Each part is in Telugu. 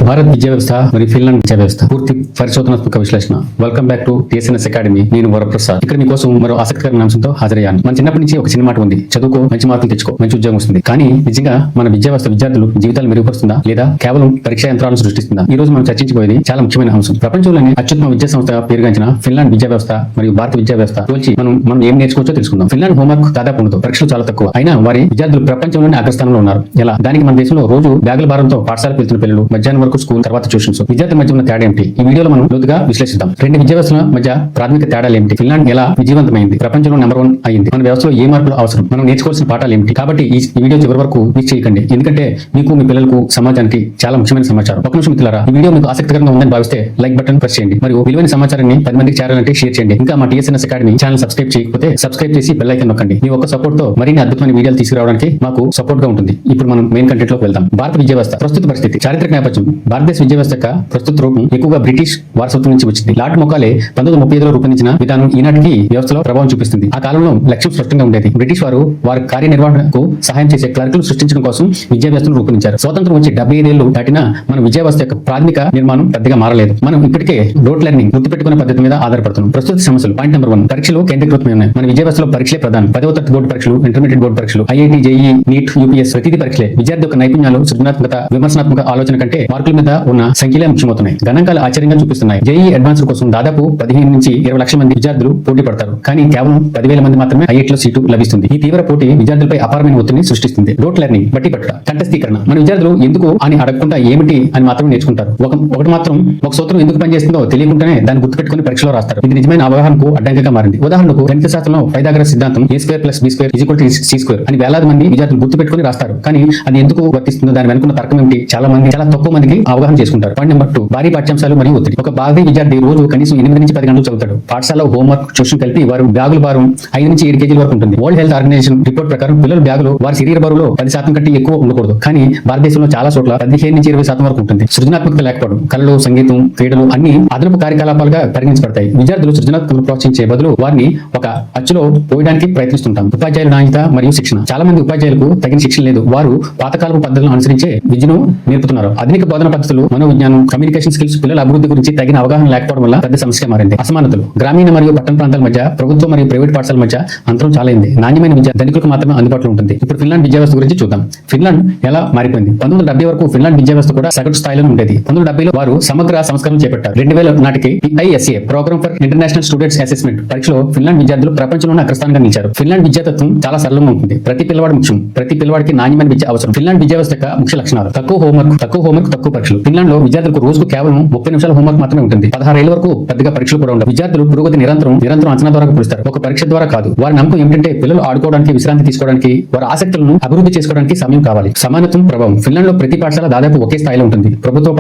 భారత్ విద్యా వ్యవస్థ మరియు ఫిన్లాండ్ విద్యా వ్యవస్థ పూర్తి పరిశోధనాత్మక విశ్లేషణ. Welcome back to TSNS academy. నేను వరప్రసాద్. ఇక్కడ మీకోసం మరో ఆసక్తికరమైన అంశంతో హాజరయ్యాను. మన చిన్నప్పటి నుంచి ఒక చిన్న మాట ఉంది, చదువుకో, మంచి మార్కులు తెచ్చుకో, మంచి ఉద్యోగం వస్తుంది. కానీ నిజంగా మన విద్యా వ్యవస్థ విద్యార్థులు జీవితాలు మెరుగుపరుస్తుందా లేదా కేవలం పరీక్షా యంత్రాలను సృష్టిస్తుందా? ఈ రోజు మనం చర్చించబోయేది చాలా ముఖ్యమైన అంశం. ప్రపంచంలోని అత్యుత్తమ విద్యా సంస్థ పేరుగాంచిన ఫిన్లాండ్ విద్యా వ్యవస్థ మరియు భారత విద్యా వ్యవస్థ పోల్చి మనం ఏం నేర్చుకోవచ్చో తెలుసుకుందాం. ఫిన్లాండ్ హోంవర్క్ దాదాపు ఉండదు, పరీక్షలు చాలా తక్కువ. అయినా వారి విద్యార్థులు ప్రపంచంలోని అగ్రస్థానంలో ఉన్నారు. ఎలా? దానికి మన దేశంలో రోజు బ్యాగుల భారంతో పాఠశాలకు వెళ్తున్న పిల్లలు, మధ్యాహ్నం వరకు స్కూల్, తర్వాత ట్యూషన్స్. విద్యార్థుల మధ్య ఉన్న తేడా ఏమిటి? ఈ వీడియోలో మనం లోతుగా విశ్లేషిద్దాం. రెండు విద్యా వ్యవస్థల మధ్య ప్రాథమిక తేడాలు ఏమిటి? ఫిన్లాండ్ ఎలా విజయవంతమైంది, ప్రపంచంలో నెంబర్ 1 అయింది, మన వ్యవస్థలో ఏ మార్పులు అవసరం, మనం నేర్చుకోవాల్సిన పాఠాలు ఏమిటి? కాబట్టి ఈ వీడియో చివరి వరకు మిస్ చేయకండి, ఎందుకంటే మీకు, మీ పిల్లలకు, సమాజానికి చాలా ముఖ్యమైన సమాచారం. ఒక నిమిషం మిత్రులారా, ఈ వీడియో మీకు ఆసక్తికరంగా ఉందని భావిస్తే లైక్ బటన్ ప్రెస్ చేయండి మరియు విలువైన సమాచారాన్ని 10 మందికి చేరాలంటే షేర్ చేయండి. ఇంకా మా టిఎస్ఎన్ఎస్ అకాడమీ ఛానల్ సబ్స్క్రైబ్ చేయకపోతే సబ్స్క్రైబ్ చేసి బెల్ ఐకాన్ నొక్కండి. మీ ఒక్క సపోర్ట్ తో మరిన్ని అద్భుతమైన వీడియోలు తీసుకురావడానికి మాకు సపోర్ట్ గా ఉంటుంది. ఇప్పుడు మనం మెయిన్ కంటెంట్ లోకి వెళ్దాం. భారత విద్యా వ్యవస్థ ప్రస్తుత పరిస్థితి. చారిత్రక నేపథ్యం. భారతదేశ విద్యా వ్యవస్థ యొక్క ప్రస్తుత రూపం ఎక్కువగా బ్రిటిష్ వారసత్వం నుంచి వచ్చింది. లార్డ్ మొకాలే 1935లో రూపొందించిన విధానం ఈనాటికి వ్యవస్థలో ప్రభావం చూపిస్తుంది. ఆ కాలంలో లక్ష్యం స్పష్టంగా ఉండేది. బ్రిటిష్ వారు వారి కార్యనిర్వహణకు సహాయం చేసే క్లర్కులు సృష్టించడం కోసం విద్యా వ్యవస్థను రూపొందించారు. స్వాతంత్రం వచ్చి 75 ఏళ్లు దాటినా మన విద్యా వ్యవస్థ యొక్క ప్రాథమిక నిర్మాణం పెద్దగా మారలేదు. మనం ఇప్పటికే రోట్ లెర్నింగ్, గుర్తుపెట్టుకునే పద్ధతి మీద ఆధారపడుతున్నాం. ప్రస్తుత సమస్యలు. పాయింట్ నెంబర్ 1, పరీక్షలు కేంద్రీకృతమై ఉన్నాయి. మన విద్యా వ్యవస్థలో పరీక్షలే ప్రధానం. 10వ తరగతి బోర్డు పరీక్షలు, ఇంటర్మీడియట్ బోర్డు పరీక్షలు, ఐఐటి, జేఈఈ, నీట్, యూపీఎస్ ప్రతిదీ పరీక్షలే. విద్యార్థి యొక్క నైపుణ్యాలు, సృజనాత్మకత, విమర్శనాత్మక ఆలోచన కంటే మార్కుల మీద ఉన్న సంఖ్యలే ముఖ్యమవుతున్నాయి. గణాంకాలు ఆశ్చర్యంగా చూపిస్తున్నాయి. జేఈఈ అడ్వాన్స్డ్ కోసం దాదాపు 15 నుంచి 20 లక్షల మంది విద్యార్థులు పోటీ పడతారు. కానీ కేవలం 10,000 మంది మాత్రమే ఐఐటిలో సీటు లభిస్తుంది. ఈ తీవ్ర పోటీ విద్యార్థులపై అపారమైన ఒత్తిడిని సృష్టిస్తుంది. రోట్ లెర్నింగ్, బట్టి పట్టుట, కంఠస్థీకరణ. మన విద్యార్థులు ఎందుకు అని అడగకుండా ఏమిటి అని మాత్రం నేర్చుకుంటారు. ఒకటి మాత్రం ఒక సూత్రం ఎందుకు పనిచేస్తుందో తెలియకుండానే దాన్ని గుర్తుపెట్టుకుని పరీక్షలో రాస్తారు. ఇది నిజమైన అవగాహనకు అడ్డంకిగా మారింది. ఉదాహరణకు గణిత శాస్త్రంలో పైథాగరస్ సిద్ధాంతం A² + B² = C² అని వేలాది మంది విద్యార్థులు గుర్తుపెట్టుకుని రాస్తారు. కానీ అది ఎందుకు వర్తిస్తుందో, దాని వెనుకున్న తర్కం ఏమిటి, చాలా తక్కువ మందికి అవగాహన చేసుకుంటారు. పాయింట్ నెంబర్ 2, భారీ పాఠ్యాంశాలు మరియు ఒత్తిడి. ఒక భారతీయ విద్యార్థి రోజు కనీసం 8 నుంచి 10 గంటలు చదువుతాడు. పాఠశాలలో హోంవర్క్, ట్యూషన్ కలిపి వారు బ్యాగుల భారం 5 నుంచి 7 కేజీల వరకు ఉంటుంది. వరల్డ్ హెల్త్ ఆర్గనైజేషన్ రిపోర్ట్ ప్రకారం పిల్లల బ్యాగులు వారి శరీర బరువులో 10% కంటే ఎక్కువ ఉండకూడదు. కానీ భారతదేశంలో చాలా చోట్ల 15 నుంచి 20% వరకు ఉంటుంది. సృజనాత్మకత లేకపోవడం. కళలు, సంగీతం, క్రీడలు అన్ని అదనపు కార్యకలాపాలుగా పరిగణించబడతాయి. విద్యార్థులు సృజనాత్మకతను ప్రోత్సహించే బదులు వారిని ఒక అచ్చులో పోయడానికి ప్రయత్నిస్తుంటాం. ఉపాధ్యాయుల నాణ్యత మరియు శిక్షణ. చాలా మంది ఉపాధ్యాయులకు తగిన శిక్షణ లేదు. వారు పాతకాలపు పద్ధతులను అనుసరించే విద్యను నేర్పుతున్నారు. ఆధునిక బోధన పద్ధతులు, మనోవిజ్ఞానం, కమ్యూనికేషన్ స్కిల్స్ పిల్లల అభివృద్ధి గురించి తగిన అవగాహన లేకపోవడం వల్ల పెద్ద సమస్య మారింది. అసమానతలు. గ్రామీణ మరియు పట్టణ ప్రాంతాల మధ్య, ప్రభుత్వం మరియు ప్రైవేట్ పాఠశాల మధ్య అంతరం చాలా అయింది. నాణ్యమైన విద్య ధనికులకు మాత్రమే అందుబాటులో ఉంటుంది. ఇప్పుడు ఫిన్లాండ్ విద్యా వ్యవస్థ గురించి చూద్దాం. ఫిన్లాండ్ ఎలా మారిపోయింది? 1970 వరకు ఫిన్లాండ్ విద్యా వ్యవస్థ కూడా సగటు స్థాయిలో ఉండేది. 1970లో వారు సమగ్ర సంస్కరణ చేపట్టారు. 2000 నాటికి PISA program for international students assessment పరీక్షలో ఫిన్లాండ్ విద్యార్థులు ప్రపంచంలోనే అగ్రస్థానంగా నిలిచారు. ఫిన్లాండ్ విద్యాతత్వం చాలా సరళంగా ఉంటుంది. ప్రతి పిల్లవాడు ముఖ్యం. ప్రతి పిల్లవాడికి నాణ్యమైన విద్య అవసరం. ఫిన్లాండ్ విద్యా వ్యవస్థ యొక్క ముఖ్య లక్షణాలు. తక్కువ హోంవర్క్, తక్కువ పరీక్షలు. ఫిన్లాండ్ లో విద్యార్థులకు రోజుకు కేవలం 30 నిమిషాల హోంవర్క్ మాత్రమే ఉంటుంది. 16 ఏళ్ల వరకు పెద్దగా పరీక్షలు కూడా ఉండవు. విద్యార్థులు పురోగతి నిరంతరం అంచనా ద్వారా కొలుస్తారు, ఒక పరీక్ష ద్వారా కాదు. వారి నమ్మకం ఏమిటంటే పిల్లలు ఆడుకోవడానికి, విశ్రాంతి తీసుకోవడానికి, వారి ఆసక్తులను అభివృద్ధి చేసుకోవడానికి సమయం కావాలి. సమానత్వం, ప్రభావం. ఫిన్లాండ్ లో ప్రతి పాఠశాల దాదాపు ఒకే స్థాయిలో ఉంటుంది. ప్రభుత్వ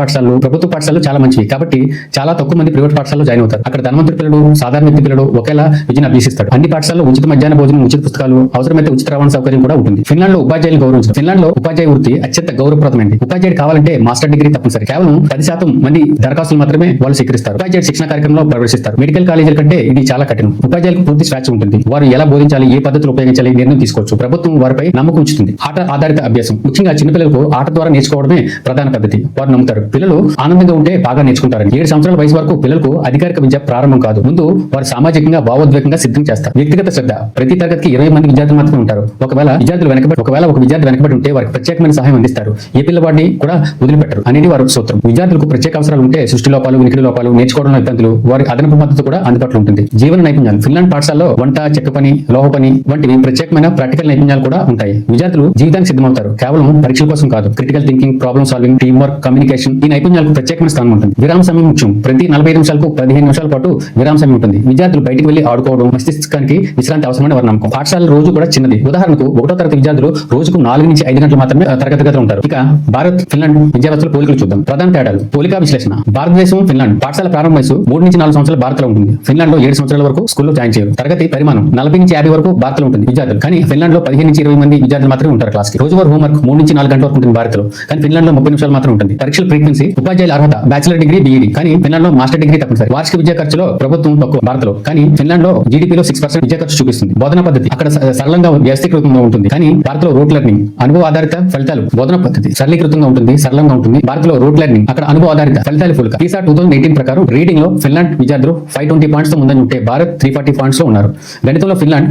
పాఠశాలలు చాలా మంచివి కాబట్టి చాలా తక్కువ మంది ప్రైవేట్ పాఠశాలలో జాయిన్ అవుతారు. అక్కడ ధనవంతుడి పిల్లలు, సాధారణ వ్యక్తి పిల్లలు ఒకేలా విద్యను అభ్యసిస్తారు. అన్ని పాఠశాలలో ఉచిత మధ్యాహ్న భోజనం, ఉచిత పుస్తకాలు, అవసరమైతే ఉచిత రవాణా సౌకర్యం కూడా ఉంటుంది. ఫిన్లాండ్ లో ఉపాధ్యాయులను గౌరవించడం. ఫిన్లాండ్ లో ఉపాధ్యాయ వృత్తి అత్యంత గౌరవప్రదమైనది. ఉపాధ్యాయుడు కావాలంటే మాస్టర్ డిగ్రీ తప్పనిసరి. కేవలం 10% మంది దరఖాస్తులు మాత్రమే వాళ్ళు స్వీకరిస్తారు. ఉపాధ్యాయుడు శిక్షణ కార్యక్రమంలో ప్రవేశిస్తారు. మెడికల్ కాలేజీల కంటే ఇది చాలా కఠినం. ఉపాధ్యాయులకు పూర్తి స్వేచ్ఛ ఉంటుంది. వారు ఎలా బోధించాలి, ఏ పద్ధతులు ఉపయోగించాలి నిర్ణయం తీసుకోవచ్చు. ప్రభుత్వం వారిపై నమ్మకం ఉంచుతుంది. ఆట ఆధారిత అభ్యాసం. ముఖ్యంగా చిన్నపిల్లలకు ఆట ద్వారా నేర్చుకోవడమే ప్రధాన పద్ధతి. వారు నమ్ముతారు పిల్లలు ఆనందంగా ఉంటే బాగా నేర్చుకుంటారని. 7 సంవత్సరాల వయసు వరకు పిల్లలకు అధికారిక విద్య ప్రారంభం కాదు. ముందు వారు సామాజికంగా, భావోద్వేగంగా సిద్ధం చేస్తారు. వ్యక్తిగత శ్రద్ధ. ప్రతి తరగతికి 20 మంది విద్యార్థులు మాత్రమే ఉంటారు. ఒకవేళ ఒక విద్యార్థి వెనకబడి ఉంటే వారికి ప్రత్యేకమైన సహాయం అందిస్తారు. ఏ పిల్లవాడిని కూడా వదిలిపెట్టరు అనేది వారి సూత్రం. విద్యార్థులకు ప్రత్యేక అవసరాలు ఉంటే, సృష్టి లోపాలు, వినికిడి లోపాలు, నేర్చుకోవడంలో ఇబ్బందులు, వారి అదనపు మద్దతు కూడా అందుబాటులో ఉంటుంది. జీవన నైపుణ్యాలు. ఫిన్లాండ్ పాఠశాలలో వంట, చెక్క పని, లోహ పని వంటివి ప్రత్యేకమైన ప్రాక్టికల్ నైపుణ్యాలు కూడా ఉంటాయి. విద్యార్థులు జీవితానికి సిద్ధమవుతారు, కేవలం పరీక్షల కోసం కాదు. Critical thinking, problem solving, team work, communication ఈ నైపుణ్యాలకు ప్రత్యేకమైన స్థానం ఉంటుంది. విరామ సమయం ముఖ్యం. ప్రతి 45 నిమిషాలకు 15 నిమిషాల పాటు విరామ సమయం ఉంటుంది. విద్యార్థులు బయటికి వెళ్లి ఆడుకోవడం మస్తిష్కానికి విశ్రాంతి అవసరమని వారి నమ్మకం. పాఠశాల రోజు కూడా చిన్నది. ఉదాహరణకు 1వ తరగతి విద్యార్థులు రోజుకు 4 నుంచి 5 గంటలు మాత్రమే తరగతి గదిలో ఉంటారు. ఇక భారత్, ఫిన్లాండ్ విద్యా వ్యవస్థల పోలికలు చూద్దాం. ప్రధాన తేడాలు. పోలిక విశ్లేషణ. భారతదేశం, ఫిన్లాండ్. పాఠశాల ప్రారంభ వయసు 3 నుంచి 4 సంవత్సరాల భారత్లో ఉంటుంది. ఫిన్లాండ్ లో 7 సంవత్సరాల వరకు స్కూల్లో జాయిన్ చేయరు. తరగతి పరిమాణం 40 నుంచి 50 వరకు భారత్లో ఉంటుంది విద్యార్థులు. కానీ ఫిన్లాండ్ లో 15 నుంచి 20 మంది విద్యార్థులు మాత్రమే ఉంటారు క్లాస్ కి. రోజువారీ హోంవర్క్ 3 నుంచి 4 గంటల వరకు ఉంటుంది భారత్లో. కానీ ఫిన్లాండ్ లో 30 నిమిషాలు మాత్రం ఉంటుంది. పరీక్షల ఫ్రీక్వెన్సీ. ఉపాధ్యాయుల అర్హత బ్యాచిలర్ డిగ్రీ, BEd. కానీ ఫిన్లాండ్ లో మాస్టర్ డిగ్రీ తప్పనిసరి. వార్షిక విద్యా ఖర్చులో ప్రభుత్వం తక్కువ భారత్లో. కానీ ఫిన్లాండ్ లో GDP లో 6% విద్యా ఖర్చు చూపిస్తుంది. బోధనా పద్ధతి అక్కడ సరళంగా వ్యవస్థీకృతంగా ఉంటుంది. కానీ భారత్లో రోట్ లెర్నింగ్, అనుభవ ఆధారిత ఫలితాలు. బోధనా పద్ధతి సరళీకృతంగా ఉంటుంది, సరళంగా ఉంటుంది. భారత్ లో రూట్ లెర్నింగ్, అక్కడ అనుభవ ఆధారిత ఫలితాలు ఫుల్గా. PISA 2018 ప్రకారం రీడింగ్ లో ఫిన్లాండ్ విద్యార్థులు 520 పాయింట్స్ తో ముందంజ ఉంటే భారత్ 340 పాయింట్స్ లో ఉన్నారు. గణితంలో ఫిన్లాండ్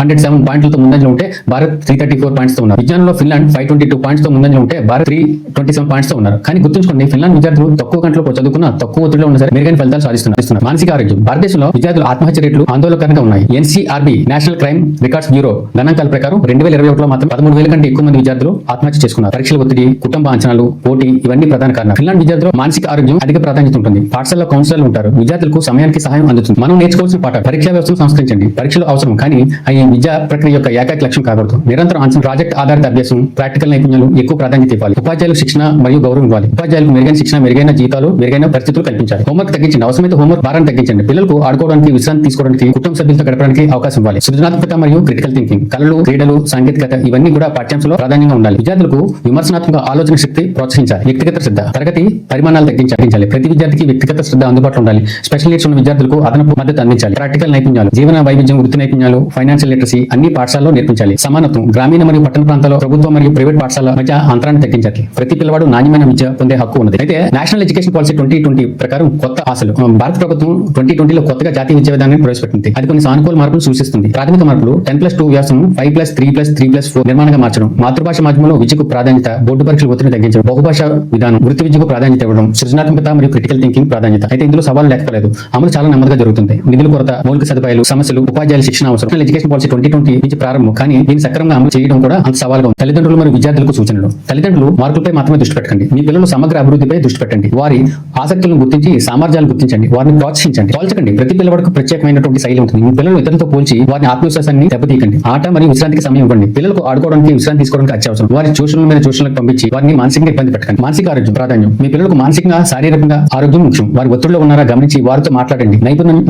507 పాయింట్లతో ముందంజలో ఉంటే భారత్ 334 పాయింట్స్ తో ఉన్నారు. విజ్ఞానంలో ఫిన్లాండ్ 522 పాయింట్స్ తో ముందంజలో ఉంటే భారత్ 327 పాయింట్స్ తో ఉన్నారు. కానీ గుర్తుంచుకోండి, ఫిన్లాండ్ విద్యార్థులు తక్కువ గంటలో చదువుకున్న తక్కువ ఒత్తిడిలో ఉన్న సరే మెరుగైన ఫలితాలు సాధిస్తున్నారు. మానసిక ఆరోగ్యం, భారతదేశంలో విద్యార్థుల ఆత్మహత్య రేట్లు ఆందోళనకరంగా ఉన్నాయి. NCRB national crime records bureau గణాంకాల ప్రకారం 2021లో మాత్రం 13,000 కంటే ఎక్కువ మంది విద్యార్థులు ఆత్మహత్య చేసుకున్నారు. పరీక్షల ఒత్తిడి, కుటుంబ అంచనాలు, పోటీ ఇవన్నీ ప్రధాన కారణాలు. ఫిన్లాండ్ విద్యార్థులు మానసిక ఆరోగ్యం అధిక ప్రాధాన్యత ఉంటుంది. పాఠశాలలో కౌన్సిలర్లు ఉంటారు. విద్యార్థులకు సమయానికి సహాయం అందుతుంది. మనం నేర్చుకోవాల్సిన పాఠ పరీక్షా వ్యవస్థను సంస్కరించండి. పరీక్షలు అవసరం, కానీ ఈ విద్యా ప్రక్రియ ఏకైక లక్ష్యం కాకూడదు. నిరంతరం అంచనా, ప్రాజెక్ట్ ఆధారిత అభ్యాసం, ప్రాక్టికల్ నైపుణ్యాలు ఎక్కువ ప్రాధాన్యత ఇవ్వాలి. ఉపాధ్యాయులకు శిక్షణ మరియు గౌరవం ఇవ్వాలి. ఉపాధ్యాయులకు మెరుగైన శిక్షణ, మెరుగైన జీతాలు, మెరుగైన పరిస్థితులు కల్పించాలి. హోంవర్క్ తగ్గించండి. అవసరమైతే హోంవర్క్ భారాన్ని తగ్గించండి. పిల్లలకు ఆడుకోవడానికి, విశ్రాంతి తీసుకోవడానికి, కుటుంబ సభ్యులతో గడపడానికి అవకాశం ఇవ్వాలి. సృజనాత్మకత మరియు క్రిటికల్ థింకింగ్, కళలు, క్రీడలు, సాంకేతికత ఇవన్నీ కూడా పాఠ్యాంశంలో ప్రాధాన్యంగా ఉండాలి. విద్యార్థులకు విమర్శనాత్మక ఆలోచన శక్తి ప్రోత్సహించాలి. వ్యక్తిగత శ్రద్ధ, తరగతి పరిమాణాలు తగ్గించాలి. ప్రతి విద్యార్థికి వ్యక్తిగత శ్రద్ధ అందుబాటులో ఉండాలి. స్పెషల్ నీడ్స్ ఉన్న విద్యార్థులకు అదనపు మద్దతు అందించాలి. ప్రాక్టికల్ నైపుణ్యాలు, జీవన వైవిధ్యం, వృత్తి నైపుణ్యాలు, ఫైనాన్షియల్ లిటరసీ అన్ని పాఠశాలలో నేర్పించాలి. సమానత్వం, గ్రామీణ మరియు పట్టణ ప్రాంతాల్లో ప్రభుత్వం మరియు ప్రైవేట్ పాఠశాల మధ్య అంతరాన్ని తగ్గించాలి. ప్రతి పిల్లవాడు నాణ్యమైన విద్య పొందే హక్కు ఉన్నది. అయితే నేషనల్ ఎడ్యుకేషన్ పాలసీ 2020 ప్రకారం కొత్త ఆశలు. భారత ప్రభుత్వం 2020లో కొత్తగా జాతీయ విద్యా విధానాన్ని ప్రవేశపెట్టింది. అది కొన్ని సానుకూల మార్పులు సూచిస్తుంది. ప్రాథమిక మార్పులు 10+2 వ్యాసం 5+3+3+4 నిర్మాణంగా మార్చడం, మాతృభాష మాధ్యమంలో విద్యకు ప్రాధాన్యత, బోర్డు పరీక్షల ఒత్తిడిని తగ్గించడం, బహుభాష విధానం, వృత్తి విద్యకు ప్రాధాన్యత ఇవ్వడం, సృజనాత్మకత మరియు క్రిటికల్ థింకింగ్ ప్రాధాన్యత. అయితే ఇందులో సవాలు లేకపోలేదు. అమలు చాలా నెమ్మదిగా జరుగుతుంది. నిధుల కొరత, మౌలిక సదుపాయాలు, సమస్యలు, ఉపాధ్యాయుల శిక్షణ అవసరం. నేషనల్ ఎడ్యుకేషన్ పాలసీ 2020 నుంచి ప్రారంభం, కానీ దీన్ని సక్రమంగా అమలు చేయడం కూడా అంత సవాలుగా ఉంది. తల్లిదండ్రులు మరియు విద్యార్థులకు సూచనలు. తల్లిదండ్రులు మార్కులపై మాత్రమే దృష్టి పెట్టండి. మీ పిల్లల సమగ్ర అభివృద్ధిపై దృష్టి పెట్టండి. వారి ఆసక్తులను గుర్తించి సామర్థ్యాలను గుర్తించండి. వారిని ప్రోత్సహించండి. పోల్చకండి. ప్రతి పిల్లవాడికి ప్రత్యేకమైనటువంటి శైలి ఉంటుంది. మీ పిల్లలు ఇతరులతో పోల్చి వారిని ఆత్మవిశ్వాసాన్ని దెబ్బతీయకండి. ఆట మరియు విశ్రాంతికి సమయం ఇవ్వండి. పిల్లలకు ఆడుకోవడానికి, విశ్రాంతి తీసుకోవడానికి అత్యవసరం. వారి ట్యూషన్ల మీద ట్యూషన్లకు పంపించి వారిని మానసికంగా ఇబ్బంది పెట్టకండి. మానసిక ఆరోగ్యం ప్రాధాన్యం. మీ పిల్లలకు మానసికంగా, శారీరకంగా ఆరోగ్యం ముఖ్యం. వారి ఒత్తిడిలో ఉన్నారా గమనించి వారితో మాట్లాడండి.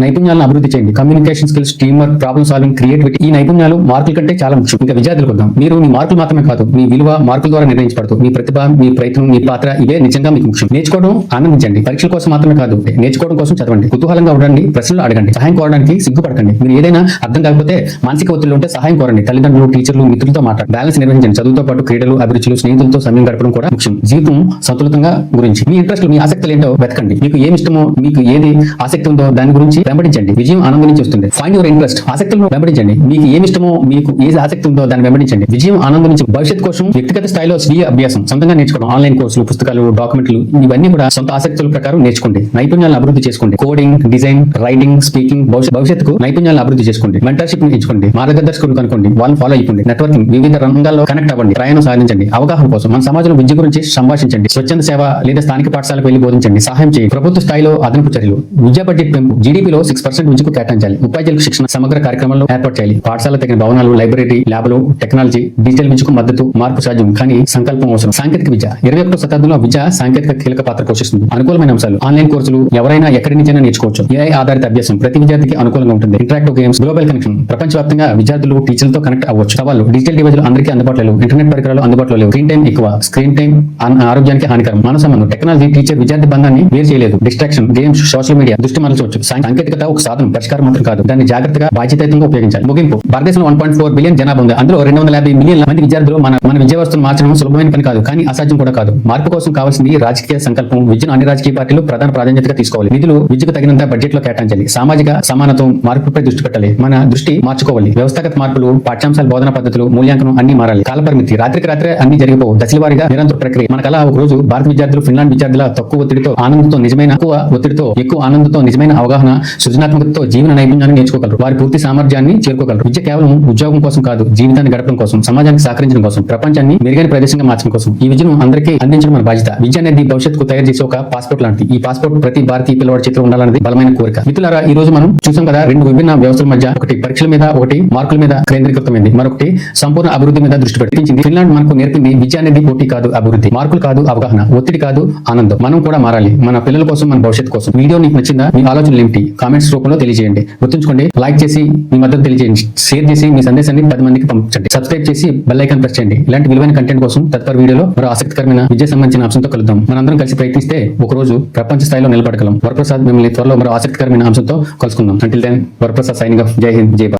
నైపుణ్యాలను అభివృద్ధి చేయండి. Communication skills, team work, problem solving, creativity ఈ నైపుణ్యాలు మార్కుల కంటే చాలా ముఖ్యం. ఇంకా విద్యార్థులకు వద్దాం. మీరు మీ మార్కులు మాత్రమే కాదు, మీ విలువ మార్కుల ద్వారా నిర్ణయించబడుతుంది. మీ ప్రతిభ, మీ ప్రయత్నం, మీ పాత్ర ఇవే నిజంగా మీకు ముఖ్యం. నేర్చుకోవడం ఆనందించండి. పరీక్షల కోసం మాత్రమే కాదు, నేర్చుకోవడం కోసం చదవండి. కుతూహలంగా ఉండండి. ప్రశ్నలు అడగండి. సహాయం కోరడానికి సిగ్గుపడకండి. మీరు ఏదైనా అర్థం కాకపోతే, మానసిక ఒత్తిడి ఉంటే సహాయం కోరండి. తల్లిదండ్రులు, టీచర్లు, మిత్రులతో మాట్లాడండి. బ్యాలెన్స్ నిర్వహించండి. చదువుతో పాటు క్రీడలు, అభిరుచులు, స్నేహితులతో సమయం గడపడం కూడా ముఖ్యం. జీవితం సంతులితంగా గురించి మీ ఇంట్రెస్ట్, మీ ఆసక్తులు ఏంటో వెతకండి. మీకు ఏమి ఇష్టమో, మీకు ఏది ఆసక్తి ఉందో దాని గురించి వెంబడించండి. విజయం ఆనందం నుంచి వస్తుంది. Find your interest. ఆసక్తులను వెంబడించండి. మీకు ఏమి ఇష్టమో, మీకు ఏది ఆసక్తి ఉందో దాన్ని వెంబడించండి. విజయం ఆనందం నుంచి. భవిష్యత్ కోసం వ్యక్తిగత స్థాయిలో స్వీయ అభ్యాసం, సొంతంగా నేర్చుకోవడం, ఆన్లైన్ కోర్సులు, పుస్తకాలు, డాక్యుమెంట్లు ఇవన్నీ కూడా సొంత ఆసక్తుల ప్రకారం నేర్చుకోండి. నైపుణ్యాలను అభివృద్ధి చేసుకోండి. కోడింగ్, డిజైన్, రైటింగ్, స్పీకింగ్, భవిష్యత్తుకు నైపుణ్యాలను అభివృద్ధి చేసుకోండి. మెంటర్షిప్ ఎంచుకోండి. మార్గదర్శకులు కనుకోండి. వాళ్ళని ఫాలో అయిపోండి. నెట్వర్కింగ్, వివిధ రంగాల్లో కనెక్ట్ అవ్వండి. ప్రయాణం సాధించండి. అవగాహన కోసం మన సమాజంలో విద్య గురించి సంభాషించండి. స్వచ్ఛంద సేవ లేదా స్థానిక పాఠశాలకు వెళ్లి బోధించండి. సహాయం చేయండి. ప్రభుత్వ స్థాయిలో అదనపు చర్యలు, విద్యా బడ్జెట్ పెంపు, జీడీపీలో 6% విద్యకు కేటాయించాలి. ఉపాధ్యాయులకు శిక్షణ, సమగ్ర కార్యక్రమాల్లో ఏర్పాటు చేయాలి. పాఠశాల తగిన భవనాలు, లైబ్రరీ, ల్యాబ్లు, టెక్నాలజీ, డిజిటల్ విద్యకు మద్దతు. మార్పు సాధ్యం, కానీ సంకల్పం అవసరం. సాంకేతిక విద్య 21వ శతాబ్దంలో విద్య సాంకేతిక కీలక పాత్ర పోషిస్తుంది. అనుకూలమైన అంశాలు, ఆన్లైన్ కోర్సులు, ఎవరైనా ఎక్కడి నుంచైనా నేర్చుకోవచ్చు. AI ఆధారిత అభ్యాసం ప్రతి విద్యార్థికి అనుకూలంగా ఉంటుంది. ఇంటరాక్టివ్ గేమ్స్, గ్లోబల్ కనెక్షన్, ప్రపంచవ్యాప్తంగా విద్యార్థులు టీచర్లతో కనెక్ట్ అవ్వచ్చు. సవాళ్ళు, డిజిటల్ డివైజులు అందరికీ అందుబాటులో లేవు. ఇంటర్నెట్ పరికరాలు అందుబాటులో లేవు. స్క్రీన్ టైం ఎక్కువ. స్క్రీన్ టైం ఆరోగ్యానికి హానికరం. మానవ సంబంధం, టెక్నాలజీ టీచర్ విద్యార్థి బంధాన్ని వేరు చేయలేదు. డిస్ట్రాక్షన్, గేమ్స్, సోషల్ మీడియా దృష్టి మరల్చవచ్చు. సాంకేతికత ఒక సాధనం, పరిష్కారం మాత్రం కాదు. దాన్ని జాగ్రత్తగా, బాధ్యతాయుతంగా ఉపయోగించాలి. ముగింపు, భారతదేశంలో 1.4 బిలియన్ జనాభా ఉంది. అందులో 250 మిలియన్ల మంది విద్యార్థులు. మన విద్యా వ్యవస్థను మార్చడం సులభమైన పని కాదు, కానీ అసాధ్యం కూడా కాదు. మార్పు కోసం కావాల్సింది రాజకీయ సంకల్పం. విద్యను అన్ని రాజకీయ పార్టీలు ప్రధాన ప్రాధాన్యతగా తీసుకోవాలి. నిధులు విద్యకు తగినంత బడ్జెట్ లో కేటాయించాలి. సామాజిక సమానత్వం, మార్పుపై దృష్టి పెట్టాలి. మన దృష్టి మార్చుకోవాలి. వ్యవస్థాగత మార్పులు, పాఠ్యాంశాల బోధన పద్ధతులు, మూల్యాంకనం అన్ని మారాలి. కాలపరిమితి, రాత్రికి రాత్రే అన్ని జరిగిపోవు. దశల వారీగా నిరంతర ప్రక్రియ. మనకలా ఒక రోజు భారత విద్యార్థులు ఫిన్లాండ్ విద్యార్థుల తక్కువ ఒత్తిడితో ఆనందంతో నిజమైన ఎక్కువ ఆనందంతో నిజమైన అవగాహన, సృజనాత్మకతతో జీవన నైపుణ్యాన్ని నేర్చుకోగలరు. వారి పూర్తి సామర్థ్యాన్ని చేరుకోగలరు. విద్య కేవలం ఉద్యోగం కోసం కాదు, జీవితాన్ని గడపడం కోసం, సమాజానికి సహకరించడం కోసం, ప్రపంచాన్ని మెరుగైన ప్రదేశంగా మార్చడం కోసం. ఈ విద్యను అందరికీ అందించడం మన బాధ్యత. విద్య అనేది భవిష్యత్తుకు తయారు చేసే ఒక పాస్పోర్ట్ లాంటిది. ఈ పాస్పోర్ట్ ప్రతి భారతీయ పిల్లవాడి చేతిలో ఉండాలన్నది బలమైన కోరిక. మిత్రులారా, ఈ రోజు మనం చూసాం కదా, రెండు విభిన్న వ్యవస్థల మధ్య, ఒకటి పరీక్షల మీద, ఒకటి మార్కుల మీద కేంద్రీకృతమైంది, మరొకటి సంపూర్ణ అభివృద్ధి మీద దృష్టి పెట్టించింది. ఫిన్లాండ్ మనకు నేర్పింది విద్య అనేది పోటీ కాదు, అభివృద్ధి. మార్కులు కాదు, అవగాహన. ఒత్తిడి కాదు, ఆనందం. మనం కూడా మారాలి, మన పిల్లల కోసం, మన భవిష్యత్తు కోసం. వీడియో నీకు నచ్చిందా? మీ ఆలోచనలు ఏమిటి? కామెంట్స్ రూపంలో తెలియజేయండి. గుర్తుంచుకోండి, లైక్ చేసి మీ మద్దతు తెలియజేయండి. షేర్ చేసి మీ సందేశాన్ని 10 మందికి పంపించండి. సబ్స్క్రైబ్ చేసి బెల్ ఐకాన్ ప్రెస్ చేయండి. ఇలాంటి విలువైన కంటెంట్ కోసం తదుపరి వీడియోలో మరో ఆసక్తికరమైన విద్య సంబంధించిన అంశంతో కలుద్దాం. మనందరం కలిసి ప్రయత్నిస్తే ఒకరోజు ప్రపంచ స్థాయిలో నిలబడగలం. వరప్రసాద్ మిమ్మల్ని త్వరలో మరో ఆసక్తికరమైన అంశంతో కలుసుకుందాం. Until then, Varaprasad signing off. జై హింద్, జై భారత్.